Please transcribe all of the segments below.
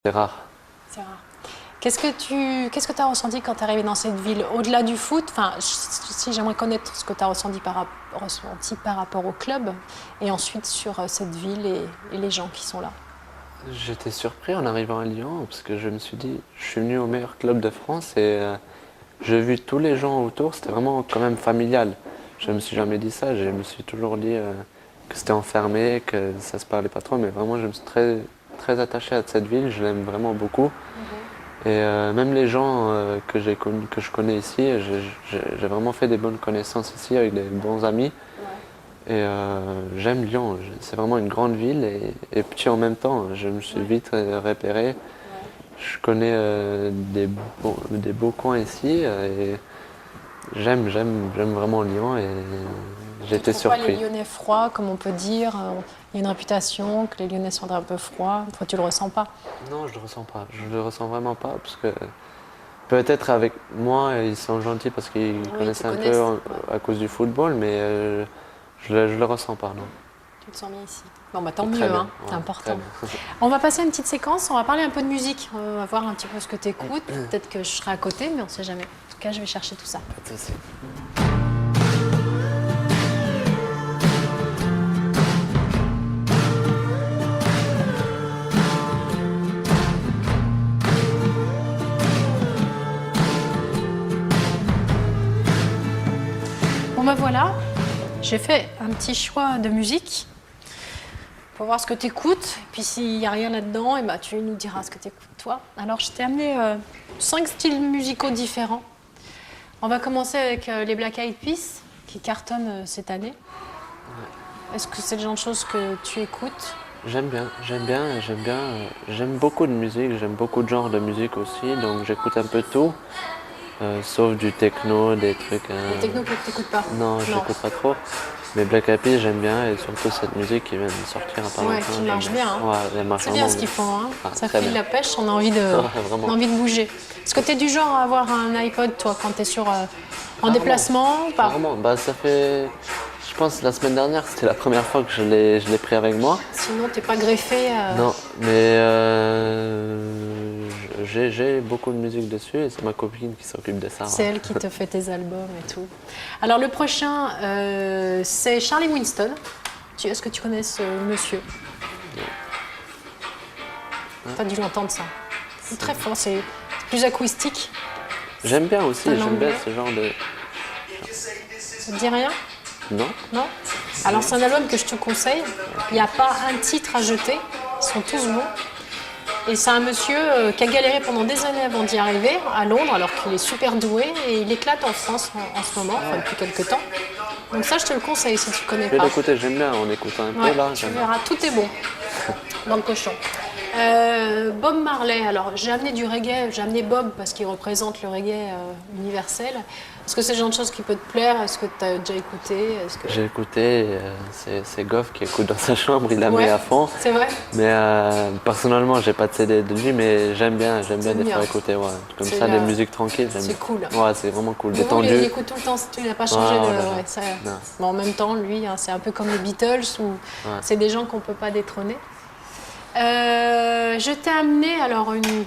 C'est rare. C'est rare. Qu'est-ce que tu as ressenti quand tu es arrivé dans cette ville? Au-delà du foot, enfin, si j'aimerais connaître ce que tu as ressenti par rapport au club et ensuite sur cette ville et les gens qui sont là. J'étais surpris en arrivant à Lyon parce que je me suis dit, je suis venu au meilleur club de France et j'ai vu tous les gens autour, c'était vraiment quand même familial. Je me suis jamais dit ça, je me suis toujours dit que c'était enfermé, que ça se parlait pas trop, mais vraiment je me suis très attaché à cette ville, je l'aime vraiment beaucoup. Et même les gens que je connais ici, j'ai vraiment fait des bonnes connaissances ici avec des bons amis. Et j'aime Lyon, c'est vraiment une grande ville et petit en même temps. Je me suis vite repéré. Je connais des beaux coins ici et j'aime vraiment Lyon et j'étais Tu trouves pas les surpris. Lyonnais froids, comme on peut dire? Il y a une réputation que les Lyonnais sont un peu froids. Toi, tu le ressens pas? Non, je le ressens pas. Je le ressens vraiment pas parce que peut-être avec moi ils sont gentils parce qu'ils Oui, connaissent tu un connais. peu Ouais. à cause du football, mais je le ressens pas, non. Tu te sens bien ici. Bon, bah tant Très mieux, bien, hein, c'est ouais, très important. bien. On va passer à une petite séquence, on va parler un peu de musique. On va voir un petit peu ce que tu écoutes. Peut-être que je serai à côté, mais on ne sait jamais. En tout cas, je vais chercher tout ça. Pas de souci. Bon, bah voilà, j'ai fait un petit choix de musique pour voir ce que tu écoutes. Et puis s'il n'y a rien là-dedans, et bah, tu nous diras ce que tu écoutes toi. Alors, je t'ai amené 5 styles musicaux différents. On va commencer avec les Black Eyed Peas, qui cartonnent cette année. Est-ce que c'est le genre de choses que tu écoutes? J'aime beaucoup de musique, j'aime beaucoup de genres de musique aussi, donc j'écoute un peu tout, sauf du techno, des trucs. Les techno que tu n'écoutes pas? Non, je n'écoute pas trop. Mais Black Eyed Peas, j'aime bien, et surtout cette musique qui vient de sortir à pas Ouais, longtemps. qui marche bien. Hein. Ouais, elle marche C'est vraiment bien ce qu'ils font. Hein. Ah, Ça très fait de bien. la pêche, on a envie de, Vraiment. on a envie de bouger. Est-ce que tu es du genre à avoir un iPod, toi, quand tu es en Rarement. déplacement ou pas? Rarement. Bah, ça fait. Je pense la semaine dernière, c'était la première fois que je l'ai pris avec moi. Sinon, tu n'es pas greffé. Non, mais j'ai beaucoup de musique dessus et c'est ma copine qui s'occupe de ça. C'est Ouais. elle qui te fait tes albums et tout. Alors, le prochain, c'est Charlie Winston. Est-ce que tu connais ce monsieur? Tu as dû l'entendre, ça. C'est très fort, c'est plus acoustique. J'aime bien aussi, Un j'aime bien anglais. ce genre de. Ça te dit rien? Non? Non? Alors, c'est un album que je te conseille. Il n'y a pas un titre à jeter. Ils sont tous bons. Et c'est un monsieur qui a galéré pendant des années avant d'y arriver, à Londres, alors qu'il est super doué. Et il éclate en France en ce moment, enfin, depuis quelques temps. Donc ça, je te le conseille si tu ne connais Je vais pas. l'écouter, j'aime bien en écoutant un Ouais, peu là. tu J'aime. verras, tout est bon dans le cochon. Bob Marley, alors j'ai amené du reggae, j'ai amené Bob parce qu'il représente le reggae universel. Est-ce que c'est le genre de choses qui peut te plaire? Est-ce que tu as déjà écouté? J'ai écouté, c'est Goff qui écoute dans sa chambre, il la Ouais, met à fond. c'est vrai? Mais personnellement, j'ai pas de CD de lui, mais j'aime bien des bien. fois écouter. Ouais. Comme C'est ça, des musiques tranquilles, j'aime. c'est cool. Ouais, c'est vraiment cool, Mais vous, il détendu. écoute tout le temps, tu n'as pas changé Ouais, de. oh là là. Ouais, Non. bon, en même temps, lui, hein, c'est un peu comme les Beatles, où c'est des gens qu'on ne peut pas détrôner. Je t'ai amené alors une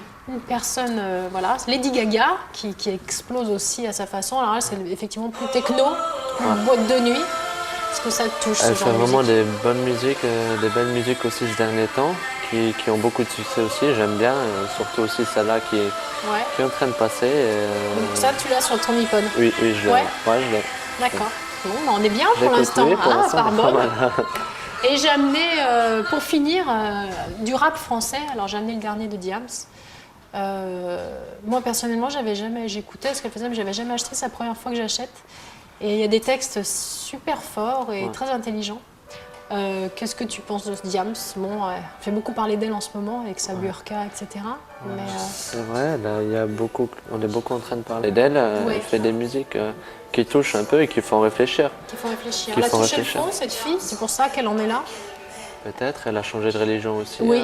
personne, voilà, Lady Gaga, qui explose aussi à sa façon. Alors là, c'est effectivement plus techno, plus boîte de nuit. Est-ce que ça te touche, Elle ce fait genre de vraiment musique? des bonnes musiques, des belles musiques aussi ces derniers temps, qui ont beaucoup de succès aussi, j'aime bien, surtout aussi celle-là qui Ouais. est en train de passer. Donc ça, tu l'as sur ton iPod. Oui, je l'ai. Ouais. Ouais, je l'ai. D'accord. Bon, bah, on est bien pour J'écoute, l'instant. oui, pour l'instant, Par c'est pas Bob. mal. Et j'ai amené, pour finir, du rap français. Alors j'ai amené le dernier de Diams. Moi personnellement, j'écoutais ce qu'elle faisait, mais j'avais jamais acheté. C'est la première fois que j'achète. Et il y a des textes super forts et très intelligents. Qu'est-ce que tu penses de Diams? Bon, elle fait beaucoup parler d'elle en ce moment avec sa burqa, etc. Mais, C'est vrai, là, on est beaucoup en train de parler d'elle. Ouais. Elle fait des musiques qui touchent un peu et qui font réfléchir. qu'il faut réfléchir. Qu'il Elle a faut touché le réfléchir. fond, cette fille. C'est pour ça qu'elle en est là. Peut-être, elle a changé de religion aussi. Oui.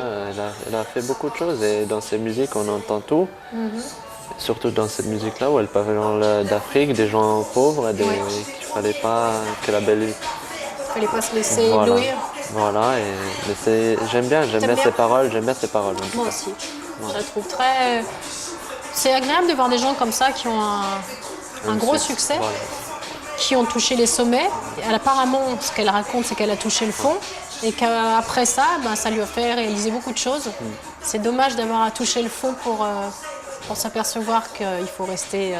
Elle a fait beaucoup de choses et dans ses musiques, on entend tout. Surtout dans cette musique-là où elle parle d'Afrique, des gens pauvres, qu'il fallait pas que la belle. Il fallait pas se laisser Voilà. éblouir. Voilà, mais j'aime bien T'aimes bien ses paroles, j'aime bien ses paroles. Moi aussi. Je la trouve très... C'est agréable de voir des gens comme ça qui ont un gros succès, Voilà. qui ont touché les sommets. Apparemment, ce qu'elle raconte, c'est qu'elle a touché le fond et qu'après ça, ça lui a fait réaliser beaucoup de choses. C'est dommage d'avoir à toucher le fond pour s'apercevoir qu'il faut rester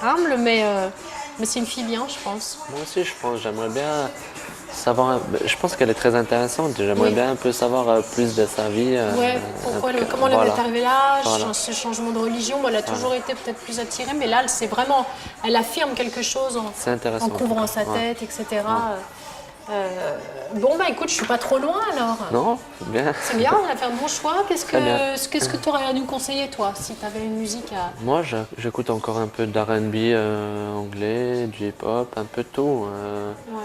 humble, mais c'est une fille bien, je pense. Moi aussi, je pense, j'aimerais bien savoir. Je pense qu'elle est très intéressante. J'aimerais Oui. bien un peu savoir plus de sa vie. Ouais, comment elle voilà. est arrivée là, Voilà. ce changement de religion, moi, elle a toujours été peut-être plus attirée, mais là, c'est vraiment, elle affirme quelque chose C'est intéressant, en couvrant en tout sa cas. Ouais. tête, etc. Bon, écoute, je suis pas trop loin alors. Non, bien. C'est bien, on a fait un bon choix. Très bien. Qu'est-ce que tu aurais à nous conseiller, toi, si tu avais une musique à... Moi, j'écoute encore un peu d'R&B anglais, du hip-hop, un peu de tout. Ouais,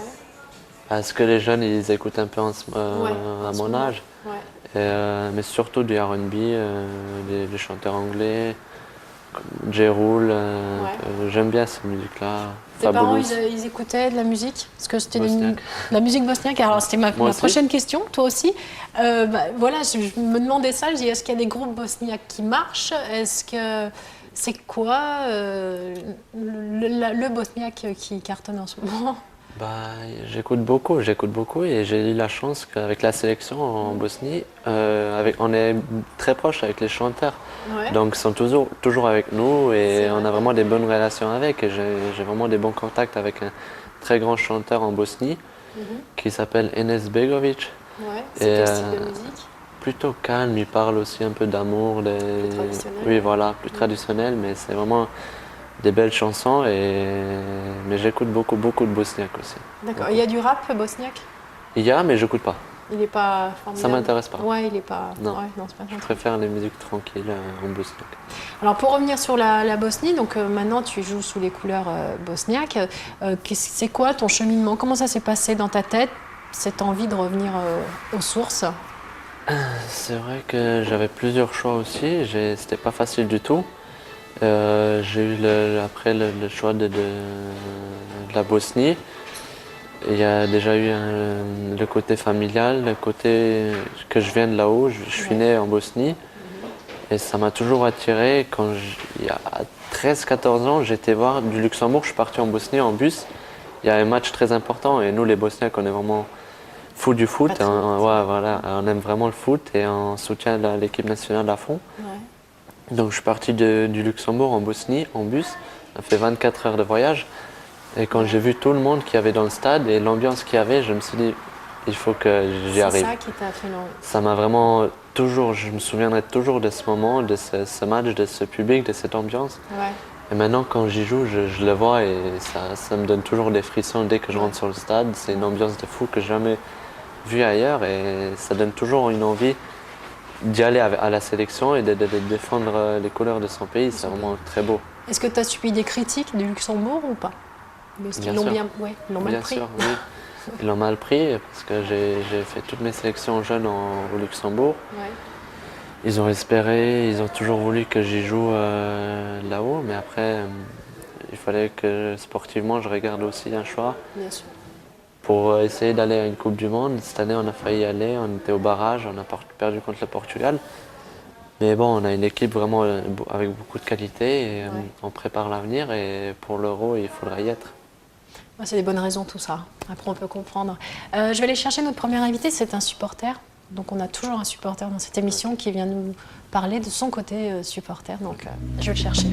Parce que les jeunes, ils écoutent un peu Ouais, à en ce mon moment. âge. ouais. Mais surtout du R&B, les chanteurs anglais, comme J. Rule. Ouais. J'aime bien cette musique-là. Tes parents, Fabulous. ils écoutaient de la musique? Parce que c'était Bosniaque. la musique bosniaque. Alors, c'était ma Moi aussi. prochaine question, toi aussi. Voilà, je me demandais ça. Je dis, est-ce qu'il y a des groupes bosniaques qui marchent? Est-ce que c'est quoi le bosniaque qui cartonne en ce moment? J'écoute beaucoup et j'ai eu la chance qu'avec la sélection en Bosnie, on est très proche avec les chanteurs. Ouais. Donc ils sont toujours avec nous C'est et vrai. on a vraiment des bonnes relations avec. Et j'ai vraiment des bons contacts avec un très grand chanteur en Bosnie qui s'appelle Enes Begovic. Ouais. Et, C'est quel style de musique? Plutôt calme, il parle aussi un peu d'amour. traditionnel. Oui, voilà, plus traditionnel, mais c'est vraiment des belles chansons. Mais j'écoute beaucoup de bosniaques aussi. D'accord. Il y a du rap bosniaque? Il y a, mais j'écoute pas. Il n'est pas Ça formidable. m'intéresse pas. Ouais, il est pas. Non. Ouais, non, c'est pas Je préfère les musiques tranquilles en bosniaque. Alors pour revenir sur la Bosnie, donc maintenant tu joues sous les couleurs bosniaques. C'est quoi ton cheminement? Comment ça s'est passé dans ta tête, cette envie de revenir aux sources? C'est vrai que j'avais plusieurs choix aussi. C'était pas facile du tout. J'ai eu après le choix de la Bosnie. Il y a déjà eu le côté familial, le côté que je viens de là-haut. Je suis né en Bosnie et ça m'a toujours attiré. Il y a 13-14 ans, j'étais voir du Luxembourg. Je suis parti en Bosnie en bus. Il y a un match très important et nous, les Bosniaques, on est vraiment fous du foot. Patriotes. Ouais, voilà, on aime vraiment le foot et on soutient l'équipe nationale à fond. Ouais. Donc je suis parti du Luxembourg en Bosnie en bus. Ça fait 24 heures de voyage. Et quand j'ai vu tout le monde qu'il y avait dans le stade et l'ambiance qu'il y avait, je me suis dit, il faut que j'y arrive. C'est ça qui t'a fait l'envie. Ça m'a vraiment toujours, je me souviendrai toujours de ce moment, de ce match, de ce public, de cette ambiance. Ouais. Et maintenant, quand j'y joue, je le vois et ça me donne toujours des frissons dès que je rentre sur le stade. C'est une ambiance de fou que j'ai jamais vue ailleurs et ça donne toujours une envie d'y aller à la sélection et de défendre les couleurs de son pays. C'est vraiment très beau. Est-ce que tu as subi des critiques du Luxembourg ou pas? Est-ce qu'ils Bien l'ont sûr. ils l'ont mal Bien pris? sûr, oui. Ils l'ont mal pris parce que j'ai fait toutes mes sélections jeunes au Luxembourg. Ouais. Ils ont espéré, ils ont toujours voulu que j'y joue là-haut, mais après, il fallait que sportivement je regarde aussi un choix Bien sûr. pour essayer d'aller à une Coupe du Monde. Cette année, on a failli y aller, on était au barrage, on a perdu contre le Portugal. Mais bon, on a une équipe vraiment avec beaucoup de qualité et on prépare l'avenir et pour l'Euro, il faudra y être. C'est des bonnes raisons tout ça. Après, on peut comprendre. Je vais aller chercher notre premier invité, c'est un supporter. Donc on a toujours un supporter dans cette émission qui vient nous parler de son côté supporter. Donc je vais le chercher.